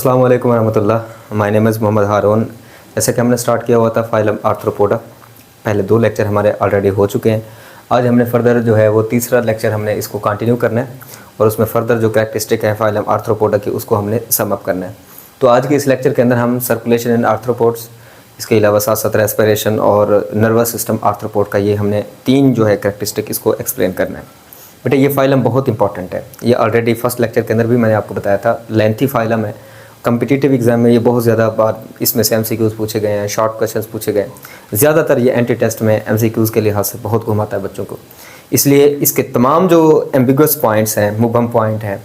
अस्सलाम वालेकुम रहमतुल्लाह। माय नेम इज़ मोहम्मद हारून। जैसे कि हमने स्टार्ट किया हुआ था फाइलम आर्थ्रोपोडा, पहले 2 लेक्चर हमारे ऑलरेडी हो चुके हैं। आज हमने फर्दर जो है वो तीसरा लेक्चर हमने इसको कंटिन्यू करना है और उसमें फर्दर जो कैरेक्टरिस्टिक है फाइलम आर्थ्रोपोडा की उसको हमने सम अप करना है। तो आज के इस लेक्चर के अंदर हम सर्कुलेशन इन आर्थ्रोपोड्स, इसके अलावा साथ साथ रेस्पिरेशन और नर्वस सिस्टम आर्थ्रोपोड का ये हमने 3 जो है कैरेक्टरिस्टिक इसको एक्सप्लेन करना है। बेटा ये फाइलम बहुत इंपॉर्टेंट है। ये ऑलरेडी फर्स्ट लेक्चर के अंदर भी मैंने आपको बताया था, लेंथी फाइलम है। कम्पिटिटिव एग्जाम में ये बहुत ज़्यादा बार इसमें से एमसीक्यूज़ पूछे गए हैं, शॉर्ट क्वेश्चंस पूछे गए हैं। ज़्यादातर ये एंटी टेस्ट में एमसीक्यूज़ के लिहाज से बहुत घुमाता है बच्चों को। इसलिए इसके तमाम जो एम्बिगुअस पॉइंट्स हैं, मुबहम पॉइंट हैं,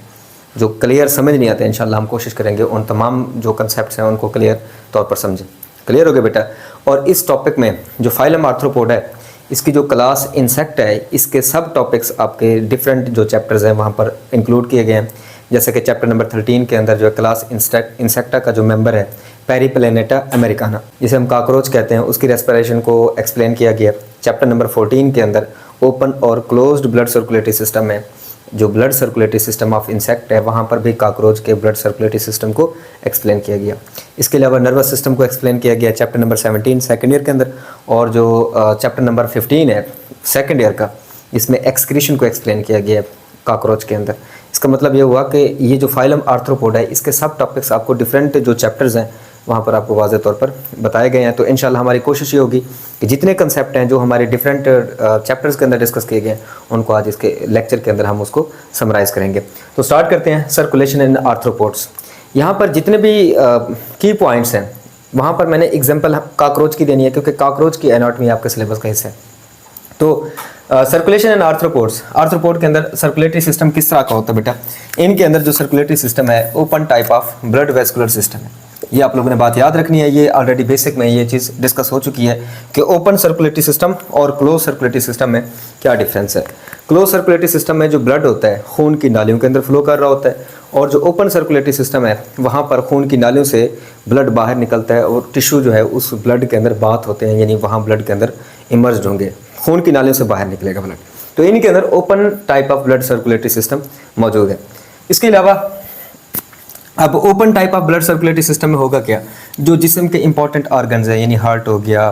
जो क्लियर समझ नहीं आते, इंशाल्लाह हम कोशिश करेंगे उन तमाम जो कंसेप्ट्स हैं उनको क्लियर तौर पर समझें। क्लियर हो गया बेटा। और इस टॉपिक में जो फाइलम आर्थ्रोपोड है, इसकी जो क्लास इंसेक्ट है, इसके सब टॉपिक्स आपके डिफरेंट जो चैप्टर्स हैं वहाँ पर इंक्लूड किए गए हैं। जैसे कि चैप्टर नंबर 13 के अंदर जो है क्लास इंसेक्टा का जो मेंबर है पेरिप्लेनेटा अमेरिकाना, जिसे हम कॉकरोच कहते हैं, उसकी रेस्पिरेशन को एक्सप्लेन किया गया। चैप्टर नंबर 14 के अंदर ओपन और क्लोज्ड ब्लड सर्कुलेटरी सिस्टम है, जो blood circulatory system of insect है, वहाँ पर भी कॉकरोच के ब्लड सर्कुलेटरी सिस्टम को एक्सप्लेन किया गया। इसके अलावा नर्वस सिस्टम को एक्सप्लेन किया गया चैप्टर नंबर 17 सेकेंड ईयर के अंदर, और जो चैप्टर नंबर 15 है सेकेंड ईयर का, इसमें एक्सक्रीशन को एक्सप्लेन किया गया है कॉकरोच के अंदर। इसका मतलब ये हुआ कि ये जो फाइलम आर्थ्रोपोड है, इसके सब टॉपिक्स आपको डिफरेंट जो चैप्टर्स हैं वहाँ पर आपको वाज़े तौर पर बताए गए हैं। तो इंशाल्लाह हमारी कोशिश ये होगी कि जितने कंसेप्ट हैं जो हमारे डिफरेंट चैप्टर्स के अंदर डिस्कस किए गए हैं, उनको आज इसके लेक्चर के अंदर हम उसको समराइज़ करेंगे। तो स्टार्ट करते हैं सर्कुलेशन इन आर्थ्रोपोड्स। यहाँ पर जितने भी की पॉइंट्स हैं वहाँ पर मैंने एग्जाम्पल कॉकरोच की देनी है, क्योंकि कॉकरोच की एनाटॉमी आपके सिलेबस का हिस्सा है। तो सर्कुलेशन इन आर्थ्रोपोड्स, आर्थ्रोपोड के अंदर सर्कुलेटरी सिस्टम किस तरह का होता है बेटा? इनके अंदर जो सर्कुलेटरी सिस्टम है open type of blood vascular system है। ये आप लोगों ने बात याद रखनी है, ये ऑलरेडी बेसिक में ये चीज़ डिस्कस हो चुकी है कि ओपन सर्कुलेटरी सिस्टम और क्लोज सर्कुलेटरी सिस्टम में क्या डिफरेंस है। क्लोज सर्कुलेटरी सिस्टम में जो ब्लड होता है खून की नालियों के अंदर फ्लो कर रहा होता है, और जो ओपन सर्कुलेटरी सिस्टम है वहाँ पर खून की नालियों से ब्लड बाहर निकलता है और टिश्यू जो है उस ब्लड के अंदर बात होते हैं, यानी वहाँ ब्लड के अंदर इमर्ज होंगे, खून की नालियों से बाहर निकलेगा ब्लड। तो इनके अंदर open type of blood circulatory system मौजूद है। इसके अलावा अब open type of blood circulatory system में होगा क्या? जो जिस्म के इंपॉर्टेंट ऑर्गन्स हैं, यानी हार्ट हो गया,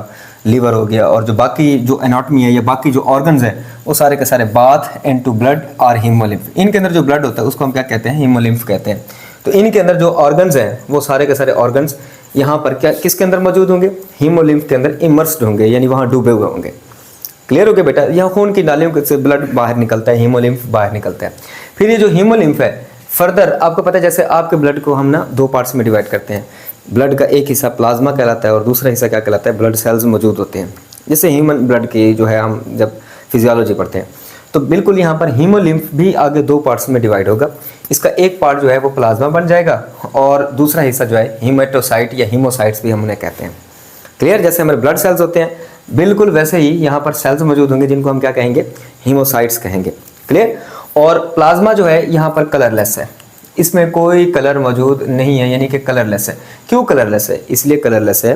लीवर हो गया, और जो बाकी जो एनाटॉमी है या बाकी जो ऑर्गन्स हैं, वो सारे के सारे बाथ इनटू ब्लड और हीमोलिम्फ। इनके अंदर जो ब्लड होता है उसको हम क्या कहते हैं? हीमोलिम्फ कहते हैं। तो इनके अंदर जो ऑर्गन्स हैं वो सारे के सारे ऑर्गन्स यहाँ पर क्या किसके अंदर मौजूद होंगे? हीमोलिम्फ के अंदर इमर्स्ड होंगे, यानी वहाँ डूबे हुए होंगे। क्लियर हो गया बेटा? यहाँ खून की नालियों से ब्लड बाहर निकलता है, हीमोलिम्फ बाहर निकलता है। फिर ये जो हीमोलिम्फ है फर्दर आपको पता है, जैसे आपके ब्लड को हम ना 2 पार्ट्स में डिवाइड करते हैं। ब्लड का एक हिस्सा प्लाज्मा कहलाता है और दूसरा हिस्सा क्या कहलाता है? ब्लड सेल्स मौजूद होते हैं। जैसे ह्यूमन ब्लड की जो है हम जब फिजियोलॉजी पढ़ते हैं तो बिल्कुल यहाँ पर हीमोलिम्फ भी आगे 2 पार्ट्स में डिवाइड होगा। इसका एक पार्ट जो है वो प्लाज्मा बन जाएगा और दूसरा हिस्सा जो है हीमेटोसाइट या हीमोसाइट्स भी हम उन्हें कहते हैं। क्लियर? जैसे हमारे ब्लड सेल्स होते हैं बिल्कुल वैसे ही यहाँ पर सेल्स मौजूद होंगे जिनको हम क्या कहेंगे? हीमोसाइट्स कहेंगे। क्लियर? और प्लाज्मा जो है यहाँ पर कलरलेस है, इसमें कोई कलर मौजूद नहीं है, यानी कि कलरलेस है। क्यों कलरलेस है? इसलिए कलरलेस है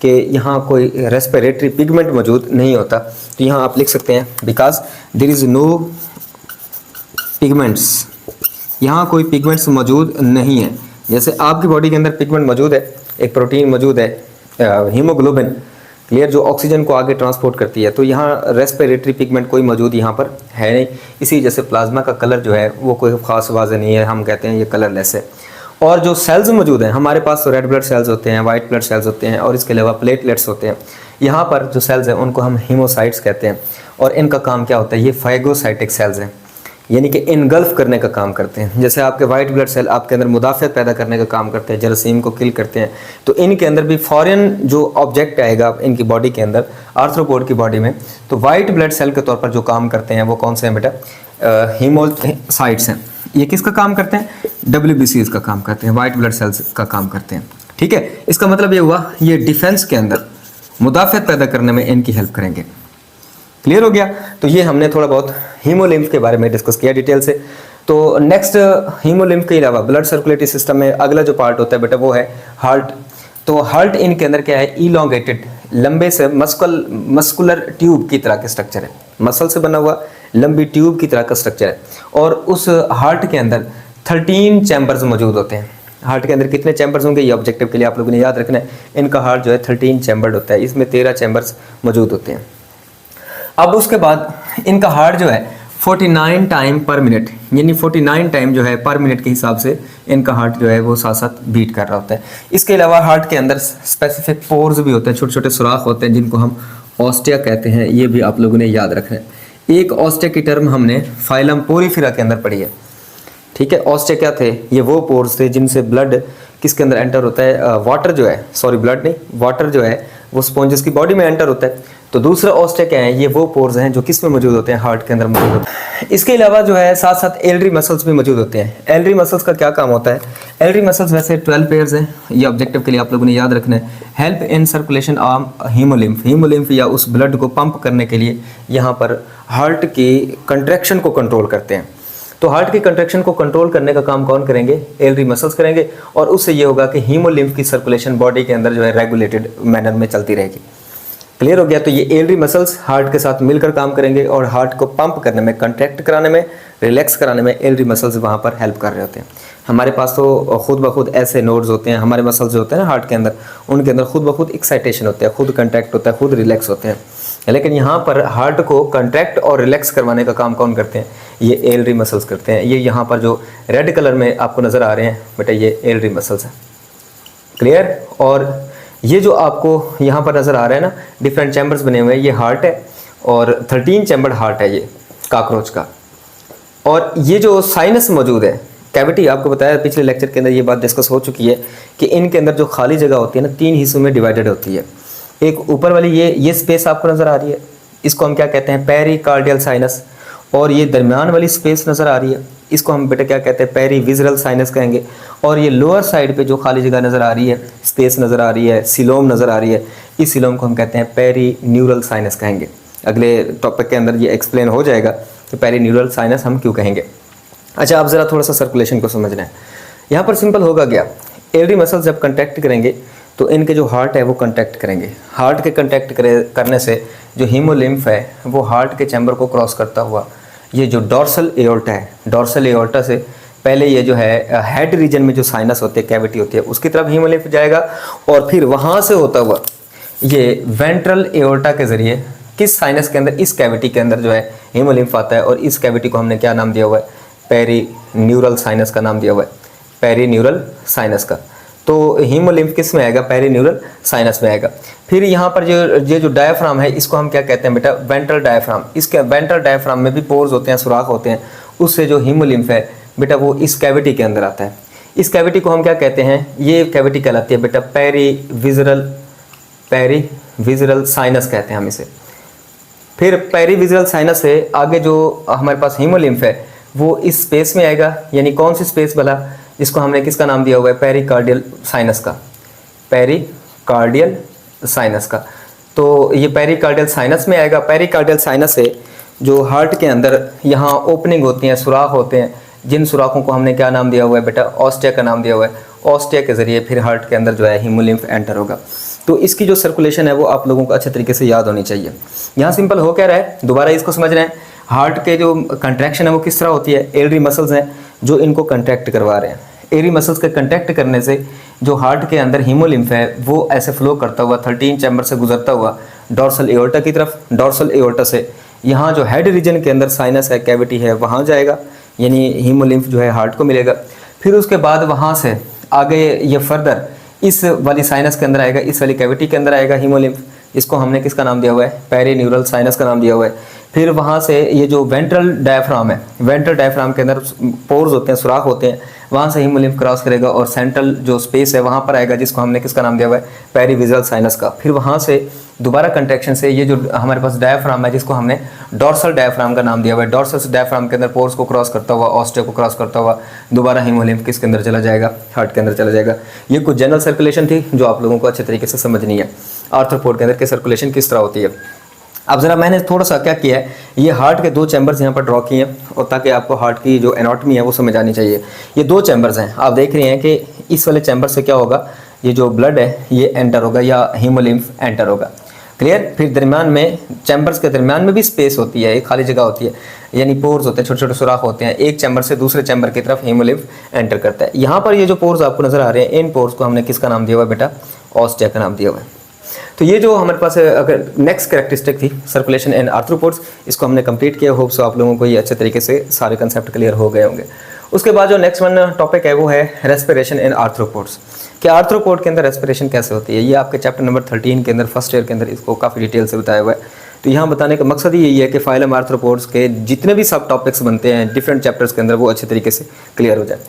कि यहाँ कोई रेस्पिरेटरी पिगमेंट मौजूद नहीं होता। तो यहाँ आप लिख सकते हैं because there is no pigments, यहाँ कोई पिगमेंट्स मौजूद नहीं है। जैसे आपकी बॉडी के अंदर पिगमेंट मौजूद है, एक प्रोटीन मौजूद है हीमोग्लोबिन, क्लियर, जो ऑक्सीजन को आगे ट्रांसपोर्ट करती है। तो यहाँ रेस्पिरेटरी पिगमेंट कोई मौजूद यहाँ पर है नहीं। इसी जैसे प्लाज्मा का कलर जो है वो कोई ख़ास वाज़े नहीं है, हम कहते हैं ये कलरलेस है। और जो सेल्स मौजूद हैं हमारे पास, तो रेड ब्लड सेल्स होते हैं, वाइट ब्लड सेल्स होते हैं, और इसके अलावा प्लेटलेट्स होते हैं। यहाँ पर जो सेल्स हैं उनको हम हीमोसाइट्स कहते हैं। और इनका काम क्या होता है? ये फाइगोसाइटिक सेल्स हैं, यानी कि इनगल्फ करने का काम करते हैं। जैसे आपके वाइट ब्लड सेल आपके अंदर मुदाफ़ियत पैदा करने का काम करते हैं, जरासीम को किल करते हैं। तो इनके अंदर भी फॉरेन जो ऑब्जेक्ट आएगा इनकी बॉडी के अंदर, आर्थ्रोपोड की बॉडी में, तो वाइट ब्लड सेल के तौर पर जो काम करते हैं वो कौन से हैं बेटा? हीमोसाइट्स हैं। ये किसका काम करते हैं? WBCs का काम करते हैं, वाइट ब्लड सेल्स का काम करते हैं। ठीक है? इसका मतलब ये हुआ ये डिफेंस के अंदर मुदाफ़ियत पैदा करने में इनकी हेल्प करेंगे। क्लियर हो गया? तो ये हमने थोड़ा बहुत हीमोलिम्फ के बारे में डिस्कस किया डिटेल से। तो नेक्स्ट हीमोलिम्फ के अलावा ब्लड सर्कुलेटरी सिस्टम में अगला जो पार्ट होता है बेटा वो है हार्ट। तो हार्ट इनके अंदर क्या है? इलोंगेटेड, लंबे से मस्कुलर ट्यूब की तरह का स्ट्रक्चर है, मसल से बना हुआ लंबी ट्यूब की तरह का स्ट्रक्चर है। और उस हार्ट के अंदर 13 चैम्बर्स मौजूद होते हैं। हार्ट के अंदर कितने चैम्बर्स होंगे, ये ऑब्जेक्टिव के लिए आप लोगों ने याद रखना है। इनका हार्ट जो है 13 चैम्बर्ड होता है, इसमें 13 चैम्बर्स मौजूद होते हैं। अब उसके बाद इनका हार्ट जो है 49 टाइम पर मिनट, यानी 49 टाइम जो है पर मिनट के हिसाब से इनका हार्ट जो है वो साथ साथ बीट कर रहा होता है। इसके अलावा हार्ट के अंदर स्पेसिफिक पोर्स भी होते हैं, छोटे छोटे सुराख होते हैं जिनको हम ऑस्टिया कहते हैं, ये भी आप लोगों ने याद रखना है। एक ऑस्टिया की टर्म हमने फाइलम पोरीफेरा के अंदर पढ़ी है, ठीक है। ऑस्टिया क्या थे, ये वो पोर्स थे जिनसे ब्लड किसके अंदर एंटर होता है, वाटर जो है, सॉरी ब्लड नहीं, वाटर जो है वो स्पॉन्जेस की बॉडी में एंटर होता है। तो दूसरा ऑस्टिया क्या है, ये वो पोर्स हैं जो किस में मौजूद होते हैं, हार्ट के अंदर मौजूद होते हैं। इसके अलावा जो है साथ साथ एल्डरी मसल्स भी मौजूद होते हैं। एल्डरी मसल्स का क्या काम होता है, एल्डरी मसल्स वैसे 12 पेयर्स हैं, ये ऑब्जेक्टिव के लिए आप लोगों ने याद रखना है। Help in circulation of haemolymph, haemolymph या उस ब्लड को पंप करने के लिए यहाँ पर हार्ट की कंट्रैक्शन को कंट्रोल करते हैं। तो हार्ट की कंट्रैक्शन को कंट्रोल करने का काम कौन करेंगे, एल्डरी मसल्स करेंगे, और उससे ये होगा कि हीमोलिम्फ की सर्कुलेशन बॉडी के अंदर जो है रेगुलेटेड मैनर में चलती रहेगी। क्लियर हो गया। तो ये एल्डरी मसल्स हार्ट के साथ मिलकर काम करेंगे और हार्ट को पंप करने में, कंट्रैक्ट कराने में, रिलैक्स कराने में एल्डरी मसल्स वहाँ पर हेल्प कर रहे होते हैं। हमारे पास तो खुद ब खुद ऐसे नोड्स होते हैं, हमारे मसल्स जो होते हैं ना हार्ट के अंदर, उनके अंदर खुद ब खुद एक्साइटेशन होता है, खुद कंट्रैक्ट होता है, खुद रिलैक्स होते हैं। लेकिन यहाँ पर हार्ट को कंट्रैक्ट और रिलैक्स करवाने का काम कौन करते हैं, ये एल्डरी मसल्स करते हैं। ये यहाँ पर जो रेड कलर में आपको नज़र आ रहे हैं बेटा, ये एल्डरी मसल्स हैं। क्लियर। और ये जो आपको यहाँ पर नज़र आ रहा है ना, डिफरेंट चैम्बर्स बने हुए हैं, ये हार्ट है और 13 चैम्बर्ड हार्ट है ये काकरोच का। और ये जो साइनस मौजूद है, कैविटी, आपको बताया पिछले लेक्चर के अंदर ये बात डिस्कस हो चुकी है कि इनके अंदर जो खाली जगह होती है ना, 3 हिस्सों में डिवाइडेड होती है। एक ऊपर वाली ये स्पेस आपको नज़र आ रही है, इसको हम क्या कहते हैं, पेरिकार्डियल साइनस। और ये दरमियान वाली स्पेस नज़र आ रही है, इसको हम बेटा क्या कहते हैं, पेरीविजरल साइनस कहेंगे। और ये लोअर साइड पे जो खाली जगह नज़र आ रही है, स्पेस नज़र आ रही है, सिलोम नज़र आ रही है, इस सिलोम को हम कहते हैं पेरी न्यूरल साइनस कहेंगे। अगले टॉपिक के अंदर ये एक्सप्लेन हो जाएगा कि पेरी न्यूरल साइनस हम क्यों कहेंगे। अच्छा, आप ज़रा थोड़ा सा सर्कुलेशन को समझना है। यहाँ पर सिंपल होगा क्या, एल्डरी मसल्स जब कंट्रैक्ट करेंगे तो इनके जो हार्ट है वो कंट्रैक्ट करेंगे। हार्ट के कंट्रैक्ट करने से जो हीमोलिम्फ है वो हार्ट के चैम्बर को क्रॉस करता हुआ ये जो डॉर्सल एओर्टा है, डॉर्सल एओर्टा से पहले ये जो है हेड रीजन में जो साइनस होते हैं, कैविटी होती है, उसकी तरफ हीमोलिम्फ जाएगा और फिर वहाँ से होता हुआ ये वेंट्रल एओर्टा के ज़रिए किस साइनस के अंदर, इस कैविटी के अंदर जो है हीमोलिम्फ आता है। और इस कैविटी को हमने क्या नाम दिया हुआ है, पेरी न्यूरल साइनस का नाम दिया हुआ है, पेरी न्यूरल साइनस का। तो हीमोलिम्फ किस में आएगा, पेरी न्यूरल साइनस में आएगा। फिर यहाँ पर जो डायफ्राम है, इसको हम क्या कहते हैं बेटा, वेंट्रल डायफ्राम। इसके वेंट्रल डायफ्राम में भी पोर्स होते हैं, सुराख होते हैं, उससे जो हीमोलिम्फ है बेटा वो इस कैविटी के अंदर आता है। इस कैविटी को हम क्या कहते हैं, ये कैविटी कहलाती है बेटा पेरीविजरल साइनस कहते हैं हम इसे। फिर पेरीविजरल साइनस से आगे जो हमारे पास हीमोलिम्फ है वो इस स्पेस में आएगा, यानी कौन सी स्पेस भला, इसको हमने किसका नाम दिया हुआ है, पेरिकार्डियल साइनस का, पेरिकार्डियल साइनस का। तो ये पेरिकार्डियल साइनस में आएगा। पेरिकार्डियल साइनस से जो हार्ट के अंदर यहाँ ओपनिंग होती हैं, सुराख होते हैं, जिन सुराखों को हमने क्या नाम दिया हुआ है बेटा, ऑस्टिया का नाम दिया हुआ है। ऑस्टिया के ज़रिए फिर हार्ट के अंदर जो है हीमोलिम्फ एंटर होगा। तो इसकी जो सर्कुलेशन है वो आप लोगों को अच्छे तरीके से याद होनी चाहिए। यहाँ सिंपल हो क्या रहा है, दोबारा इसको समझना है। हार्ट के जो कंट्रैक्शन है वो किस तरह होती है, एल्डरी मसल्स हैं जो इनको कंट्रैक्ट करवा रहे हैं। एल्डरी मसल्स के कंट्रैक्ट करने से जो हार्ट के अंदर हीमोलिम्फ है वो ऐसे फ्लो करता हुआ 13 चैम्बर से गुजरता हुआ डॉर्सल एओर्टा की तरफ, डॉर्सल एओर्टा से यहाँ जो हेड रीजन के अंदर साइनस है, कैविटी है, वहाँ जाएगा, यानी हीमोलिम्फ जो है हार्ट को मिलेगा। फिर उसके बाद वहाँ से आगे ये फर्दर इस वाली साइनस के अंदर आएगा, इस वाली कैविटी के अंदर आएगा हीमोलिम्फ। इसको हमने किसका नाम दिया हुआ है, पेरी न्यूरल साइनस का नाम दिया हुआ है। फिर वहाँ से ये जो वेंट्रल डायफ्राम है, वेंट्रल डायफ्राम के अंदर पोर्स होते हैं, सुराख होते हैं, वहाँ से हीमोलिम्फ क्रॉस करेगा और सेंट्रल जो स्पेस है वहाँ पर आएगा, जिसको हमने किसका नाम दिया हुआ है, पेरीविजरल साइनस का। फिर वहाँ से दोबारा कंट्रैक्शन से ये जो हमारे पास डायफ्राम है, जिसको हमने डॉर्सल डायफ्राम का नाम दिया हुआ है, डॉर्सल डायफ्राम के अंदर पोर्स को क्रॉस करता हुआ, ऑस्टिया को क्रॉस करता हुआ दोबारा हीमोलिम्फ किसके अंदर चला जाएगा, हार्ट के अंदर चला जाएगा। ये कुछ जनरल सर्कुलेशन थी जो आप लोगों को अच्छे तरीके से समझनी है, आर्थ्रोपोड के अंदर की सर्कुलेशन किस तरह होती है। अब ज़रा मैंने थोड़ा सा क्या किया है, ये हार्ट के 2 चैम्बर्स यहाँ पर ड्रॉ किए हैं, और ताकि आपको हार्ट की जो एनाटॉमी है वो समझ आनी चाहिए। ये 2 चैम्बर्स हैं, आप देख रहे हैं कि इस वाले चैम्बर से क्या होगा, ये जो ब्लड है ये एंटर होगा या हीमोलिम्फ एंटर होगा। क्लियर। फिर दरमियान में चैम्बर्स के दरमियान में भी स्पेस होती है, एक खाली जगह होती है, यानी पोर्स होते हैं, छोटे छोटे सुराख होते हैं, एक चैम्बर से दूसरे चैम्बर की तरफ हीमोलिम्फ एंटर करता है। यहाँ पर ये जो पोर्स आपको नजर आ रहे हैं, इन पोर्स को हमने किसका नाम दिया हुआ है बेटा, ऑस्टिया का नाम दिया हुआ है। तो ये जो हमारे पास अगर नेक्स्ट कैरेक्टरिस्टिक थी सर्कुलेशन इन आर्थ्रोपोड्स, इसको हमने कंप्लीट किया। होप सो आप लोगों को ये अच्छे तरीके से सारे कंसेप्ट क्लियर हो गए होंगे। उसके बाद जो नेक्स्ट वन टॉपिक है वो है रेस्पिरेशन इन आर्थ्रोपोड्स, कि आर्थ्रोपोड के अंदर रेस्पिरेशन कैसे होती है। ये आपके चैप्टर नंबर 13 के अंदर फर्स्ट ईयर के अंदर इसको काफ़ी डिटेल से बताया हुआ है। तो यहाँ बताने का मकसद ही यही है कि फाइलम आर्थ्रोपोड्स के जितने भी सब टॉपिक्स बनते हैं डिफरेंट चैप्टर्स के अंदर वो अच्छे तरीके से क्लियर हो जाए।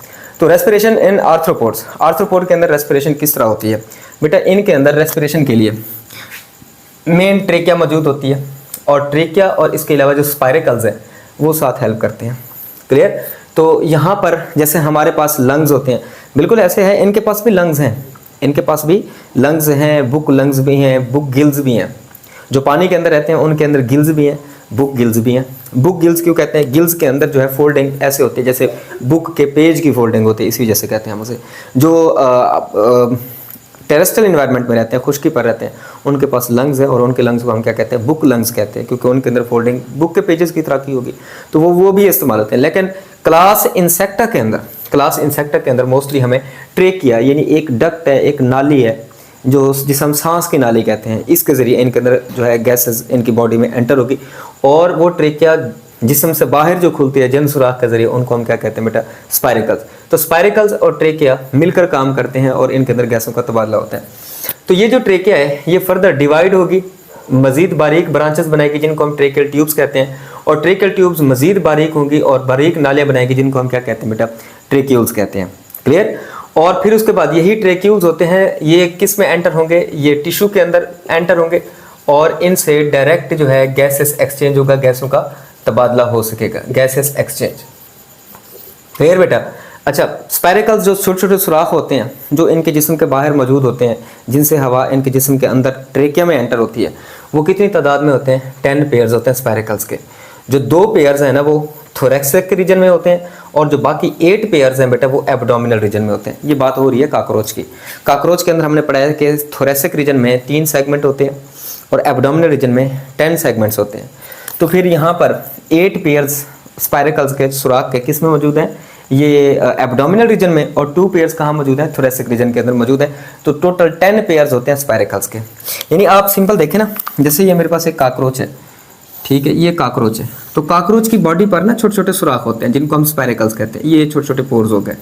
तो रेस्पिरेशन इन आर्थ्रोपोड्स, आर्थ्रोपोड के अंदर रेस्पिरेशन किस तरह होती है बेटा, इनके अंदर रेस्पिरेशन के लिए मेन ट्रेकिया मौजूद होती है, और ट्रेकिया और इसके अलावा जो स्पाइरेकल्स हैं वो साथ हेल्प करते हैं। क्लियर। तो यहाँ पर जैसे हमारे पास लंग्स होते हैं, बिल्कुल ऐसे है, इनके पास भी लंग्स हैं, इनके पास भी लंग्स हैं, बुक लंग्स भी हैं, बुक गिल्स भी हैं। जो पानी के अंदर रहते हैं उनके अंदर गिल्स भी हैं, बुक गिल्स भी हैं। बुक गिल्स क्यों कहते हैं, गिल्स के अंदर जो है फोल्डिंग ऐसे होती है जैसे बुक के पेज की फोल्डिंग होती है, इसी वजह से कहते हैं हम उसे। जो टेरेस्ट्रियल इन्वायरमेंट में रहते हैं, खुश्की पर रहते हैं, उनके पास लंग्स है, और उनके लंग्स को हम क्या कहते हैं, बुक लंग्स कहते हैं, क्योंकि उनके अंदर फोल्डिंग बुक के पेजेस की तरह की होगी, तो वो भी इस्तेमाल होते हैं। लेकिन क्लास इंसेक्टा के अंदर मोस्टली हमें ट्रेकिया यानी एक डक्ट है, एक नाली है, जो जिसे हम सांस की नाली कहते हैं, इसके ज़रिए इनके अंदर जो है गैसेस इनकी बॉडी में एंटर होगी, और वो ट्रेकिया जिस्म से बाहर जो खुलती है जन सुराख के जरिए, उनको हम क्या कहते हैं बेटा, स्पाइरिकल्स। तो स्पाइरिकल्स और ट्रेकिया मिलकर काम करते हैं और इनके अंदर गैसों का तबादला होता है। तो ये जो ट्रेकिया है ये फर्दर डिवाइड होगी, मजीद बारीक ब्रांचेस बनाएगी जिनको हम ट्रेकियल ट्यूब्स कहते हैं, और ट्रेकियल ट्यूब्स मजीद बारीक होंगी और बारीक नालियाँ बनाएगी जिनको हम क्या कहते हैं बेटा, ट्रेक्यूल्स कहते हैं। क्लियर। और फिर उसके बाद यही ट्रेक्यूल्स होते हैं, ये किस में एंटर होंगे, ये टिश्यू के अंदर एंटर होंगे, और इनसे डायरेक्ट जो है गैसेस एक्सचेंज होगा, गैसों का तबादला हो सकेगा, गैसेस एक्सचेंज। क्लियर बेटा। अच्छा, स्पाइरिकल्स जो छोटे छोटे सुराख होते हैं जो इनके जिस्म के बाहर मौजूद होते हैं, जिनसे हवा इनके जिस्म के अंदर ट्रेकिया में एंटर होती है, वो कितनी तादाद में होते हैं, 10 पेयर्स होते हैं स्पाइरिकल्स के। जो 2 पेयर्स हैं ना वो थोरैक्सिक रीजन में होते हैं, और जो बाकी 8 पेयर्स हैं बेटा वो एब्डोमिनल रीजन में होते हैं। ये बात हो रही है काकरोच की। काकरोच के अंदर हमने पढ़ा है कि थोरैसिक रीजन में 3 सेगमेंट होते हैं और एब्डोमिनल रीजन में 10 सेगमेंट्स होते हैं। तो फिर यहाँ पर 8 पेयर्स स्पाइरिकल्स के सुराख के किस में मौजूद हैं, ये एब्डोमिनल रीजन में, और 2 पेयर्स कहाँ मौजूद है, थोरैसिक रीजन के अंदर मौजूद है। तो टोटल 10 पेयर्स होते हैं स्पाइरिकल्स के। यानी आप सिंपल देखें ना, जैसे ये मेरे पास एक काकरोच है, ठीक है, ये काकरोच है, तो काकरोच की बॉडी पर ना छोटे छोटे सुराख होते हैं जिनको हम स्पाइरिकल्स कहते हैं। ये छोटे छोटे पोर्स हो गए,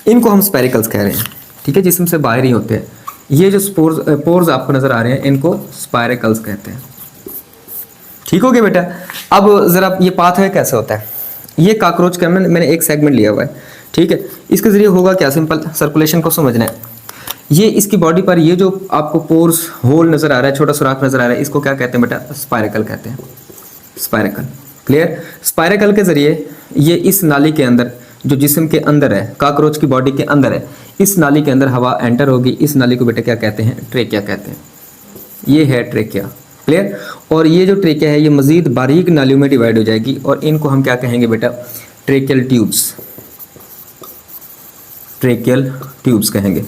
इनको हम स्पाइरिकल्स कह रहे हैं, ठीक है, जिसम से बाहर ही होते हैं। ये जो पोर्स आपको नजर आ रहे हैं इनको स्पाइरिकल्स कहते हैं। ठीक हो गया बेटा। अब जरा ये पाथवे कैसे होता है, ये काकरोच का मैंने एक सेगमेंट लिया हुआ है, ठीक है, इसके जरिए होगा क्या, सिंपल सर्कुलेशन को समझना है। ये इसकी बॉडी पर ये जो आपको पोर्स होल नजर आ रहा है, छोटा सुराख नजर आ रहा है, इसको क्या कहते हैं बेटा, स्पाइरिकल कहते हैं, स्पाइरिकल। क्लियर। स्पाइरिकल के जरिए ये इस नाली के अंदर जो जिस्म के अंदर है, काकरोच की बॉडी के अंदर है, इस नाली के अंदर हवा एंटर होगी। इस नाली को बेटा क्या कहते हैं, ट्रेकिया कहते हैं। ये है ट्रेकिया। क्लियर। और ये जो ट्रेकिया है ये मजीद बारीक नालियों में डिवाइड हो जाएगी, और इनको हम क्या कहेंगे बेटा, ट्रेकियल ट्यूब्स, ट्रेकियल ट्यूब्स कहेंगे।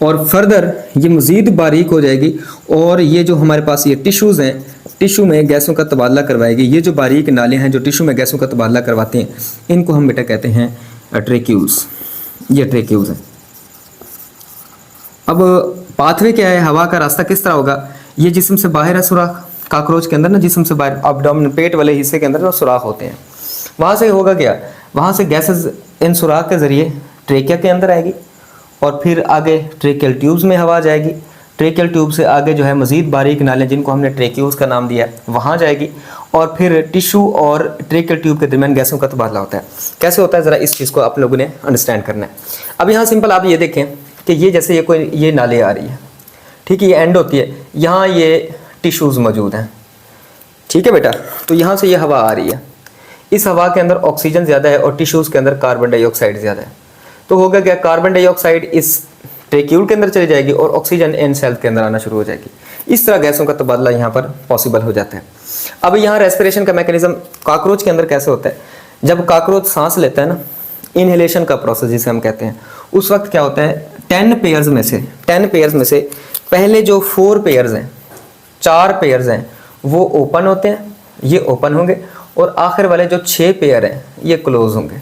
और फर्दर ये मजीद बारीक हो जाएगी, और ये जो हमारे पास ये टिश्यूज़ हैं, टिश्यू में गैसों का तबादला करवाएगी। ये जो बारीक नालियाँ हैं जो टिश्यू में गैसों का तबादला करवाते हैं, इनको हम बेटा कहते हैं ट्रेक्यूल्स। ये ट्रेक्यूल्स हैं। अब पाथवे क्या है, हवा का रास्ता किस तरह होगा, ये जिस्म से बाहर है सुराख, काकरोच के अंदर ना जिस्म से बाहर एब्डोमेन पेट वाले हिस्से के अंदर ना सुराख होते हैं। वहाँ से होगा क्या, वहाँ से गैसेस इन सुराख के ज़रिए ट्रेकिया के अंदर आएगी, और फिर आगे ट्रेकियल ट्यूब्स में हवा जाएगी। ट्रेकियल ट्यूब से आगे जो है मजीद बारीक नाले जिनको हमने ट्रेक्यूल्स का नाम दिया है वहाँ जाएगी, और फिर टिश्यू और ट्रेकियल ट्यूब के दरमियान गैसों का तबादला होता है। कैसे होता है ज़रा इस चीज़ को आप लोगों ने अंडरस्टैंड करना है। अब यहाँ सिंपल आप ये देखें कि ये जैसे ये नाले आ रही है, ठीक है, ये एंड होती है, यहाँ ये टिश्यूज़ मौजूद हैं, ठीक है बेटा। तो यहाँ से ये हवा आ रही है, इस हवा के अंदर ऑक्सीजन ज़्यादा है और टिश्यूज़ के अंदर कार्बन डाइऑक्साइड ज़्यादा है। तो होगा क्या, कार्बन डाइऑक्साइड इस ट्रेक्यूल के अंदर चली जाएगी और ऑक्सीजन इन सेल के अंदर आना शुरू हो जाएगी। इस तरह गैसों का तबादला यहाँ पर पॉसिबल हो जाता है। अब यहाँ रेस्पिरेशन का मैकेनिज्म काकरोच के अंदर कैसे होता है, जब काकरोच सांस लेता है ना, इनहेलेशन का प्रोसेस जिसे हम कहते हैं, उस वक्त क्या होता है, 10 पेयर्स में से पहले जो 4 पेयर्स हैं, 4 पेयर्स हैं वो ओपन होते हैं, ये ओपन होंगे, और आखिर वाले जो 6 पेयर हैं ये क्लोज होंगे।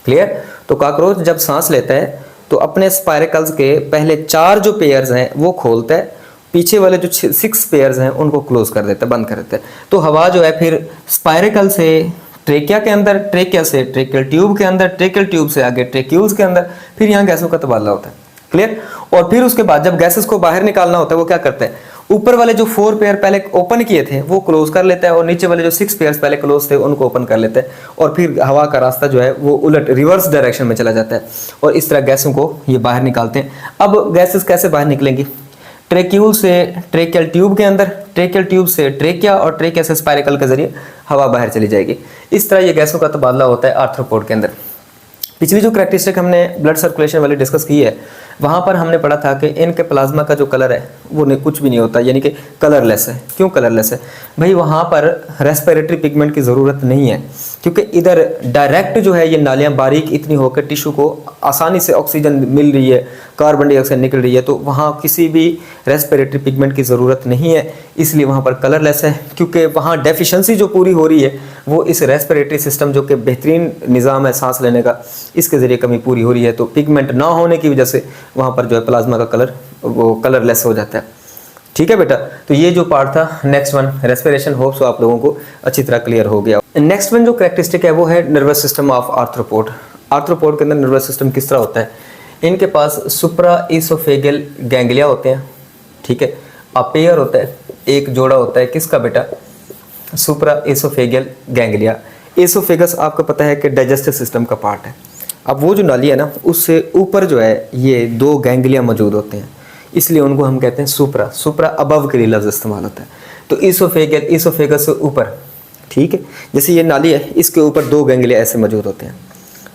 क्लियर? तो कॉकरोच जब सांस लेता है तो अपने स्पाइरकल्स के पहले 4 जो पेयर्स हैं वो खोलता है, पीछे वाले जो 6 पेयर्स हैं उनको क्लोज कर देता है, बंद कर देता है। तो हवा जो है फिर स्पाइरकल से ट्रेकिया के अंदर, ट्रेकिया से ट्रेकियल ट्यूब के अंदर, ट्रेकियल ट्यूब से आगे ट्रेक्यूल्स के अंदर, फिर यहाँ गैसों का तबादला होता है। क्लियर? और फिर उसके बाद जब गैसेस को बाहर निकालना होता है वो क्या करता है, ऊपर वाले जो 4 पेयर पहले ओपन किए थे वो क्लोज कर लेता है, और नीचे वाले जो 6 पेयर्स पहले क्लोज थे उनको ओपन कर लेता है, और फिर हवा का रास्ता जो है वो उलट रिवर्स डायरेक्शन में चला जाता है, और इस तरह गैसों को ये बाहर निकालते हैं। अब गैसेस कैसे बाहर निकलेंगी? ट्रेक्यूल से ट्रेकियल ट्यूब के अंदर, ट्रेकियल ट्यूब से ट्रेकिया, और ट्रेकिया से स्पाइरकल के जरिए हवा बाहर चली जाएगी। इस तरह ये गैसों का तबादला होता है आर्थ्रोपोड के अंदर। पिछली जो करैक्टरिस्टिक हमने ब्लड सर्कुलेशन वाली डिस्कस की है वहाँ पर हमने पढ़ा था कि इनके प्लाज्मा का जो कलर है वो कुछ भी नहीं होता, यानी कि कलरलेस है। क्यों कलरलेस है भाई? वहाँ पर रेस्पिरेटरी पिगमेंट की ज़रूरत नहीं है, क्योंकि इधर डायरेक्ट जो है ये नालियाँ बारीक इतनी होकर टिश्यू को आसानी से ऑक्सीजन मिल रही है, कार्बन डाइऑक्साइड निकल रही है, तो वहाँ किसी भी रेस्पिरेटरी पिगमेंट की ज़रूरत नहीं है, इसलिए वहाँ पर कलरलेस है। क्योंकि वहाँ डेफिशिएंसी जो पूरी हो रही है वो इस रेस्पिरेटरी सिस्टम जो कि बेहतरीन निज़ाम है सांस लेने का, इसके ज़रिए कमी पूरी हो रही है। तो पिगमेंट ना होने की वजह से वहाँ पर जो है प्लाज्मा का कलर वो कलरलेस हो जाता है। ठीक है बेटा? तो ये जो पार्ट था next one respiration, hope so आप लोगों को अच्छी तरह क्लियर हो गया। नेक्स्ट वन जो करैक्टरिस्टिक है वो है nervous system of arthropod. Arthropod के अंदर नर्वस सिस्टम किस तरह होता है? इनके पास सुप्रा इसोफेगल गैंग्लिया होते हैं, ठीक है, अपेयर होता है, एक जोड़ा होता है किसका बेटा? सुप्रा इसोफेगल गैंग्लिया। इसोफेगस आपको पता है कि डाइजेस्टिव सिस्टम का पार्ट है। अब वो जो नाली है ना उससे ऊपर जो है ये 2 गैंग्लिया मौजूद होते हैं, इसलिए उनको हम कहते हैं सुप्रा। सुप्रा अबव के लिए लफ्ज़ इस्तेमाल होता है। तो इसोफेगल, इसोफेगस से ऊपर, ठीक है, जैसे ये नाली है इसके ऊपर 2 गैंग्लिया ऐसे मौजूद होते हैं,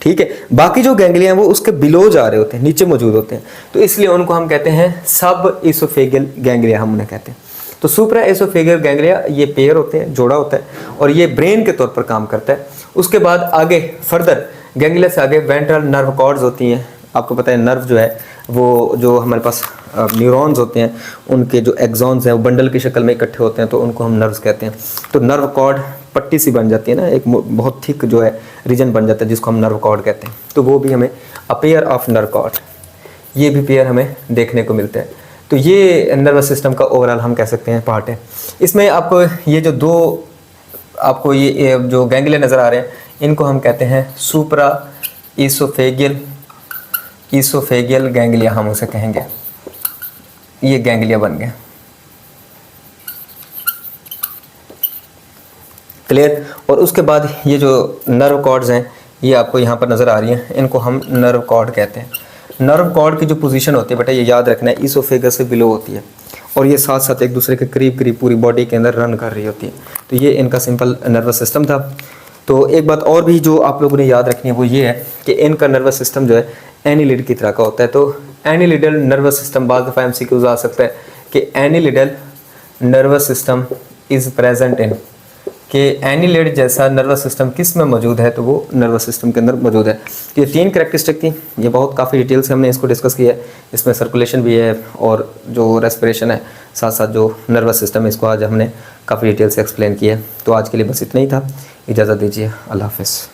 ठीक है। बाकी जो गैंग्लिया हैं वो उसके बिलो जा रहे होते हैं, नीचे मौजूद होते हैं, तो इसलिए उनको हम कहते हैं सब इसोफेगल गैंग्लिया, हम उन्हें कहते हैं। तो सुप्रा इसोफेगल गैंग्लिया ये पेयर होते हैं, जोड़ा होता है, और ये ब्रेन के तौर पर काम करता है। उसके बाद आगे फर्दर गैंग्लिया से आगे वेंट्रल नर्व कॉर्ड्स होती हैं। आपको पता है नर्व जो है वो जो हमारे पास न्यूरॉन्स होते हैं उनके जो एक्सॉन्स हैं वो बंडल की शक्ल में इकट्ठे होते हैं, तो उनको हम नर्व्स कहते हैं। तो नर्व कॉर्ड पट्टी सी बन जाती है ना, एक बहुत थिक जो है रीजन बन जाता है जिसको हम नर्व कॉर्ड कहते हैं। तो वो भी हमें a pair of nerve cord, ये भी पेयर हमें देखने को मिलता है। तो ये नर्वस सिस्टम का ओवरऑल हम कह सकते हैं पार्ट है। इसमें आपको ये जो 2 आपको ये जो गैंग्लिया नज़र आ रहे हैं इनको हम कहते हैं सुप्रा इसोफेगियल गैंग्लिया, हम उसे कहेंगे। ये गैंग्लिया बन गए। क्लियर? और उसके बाद ये जो नर्व कॉर्ड्स हैं ये आपको यहाँ पर नज़र आ रही हैं, इनको हम नर्व कॉर्ड कहते हैं। नर्व कॉर्ड की जो पोजीशन होती है बेटा ये याद रखना है, इसोफेगस से बिलो होती है, और ये साथ साथ एक दूसरे के करीब करीब पूरी बॉडी के अंदर रन कर रही होती है। तो ये इनका सिंपल नर्वस सिस्टम था। तो एक बात और भी जो आप लोगों ने याद रखनी है वो ये है कि इनका नर्वस सिस्टम जो है एनिलिड की तरह का होता है। तो एनिलिडल नर्वस सिस्टम, बाद दफ़ा MCQ आ सकता है कि annelidal nervous system is present in, कि एनिलिड जैसा नर्वस सिस्टम किस में मौजूद है? तो वो नर्वस सिस्टम के अंदर मौजूद है। ये 3 करैक्टरिस्टिक थी, ये बहुत काफ़ी डिटेल से हमने इसको डिस्कस किया है। इसमें सर्कुलेशन भी है और जो रेस्पिरेशन है, साथ साथ जो नर्वस सिस्टम है, इसको आज हमने काफ़ी डिटेल से एक्सप्लेन किया है। तो आज के लिए बस इतना ही था, इजाज़त दीजिए, अल्लाह हाफ़िज़।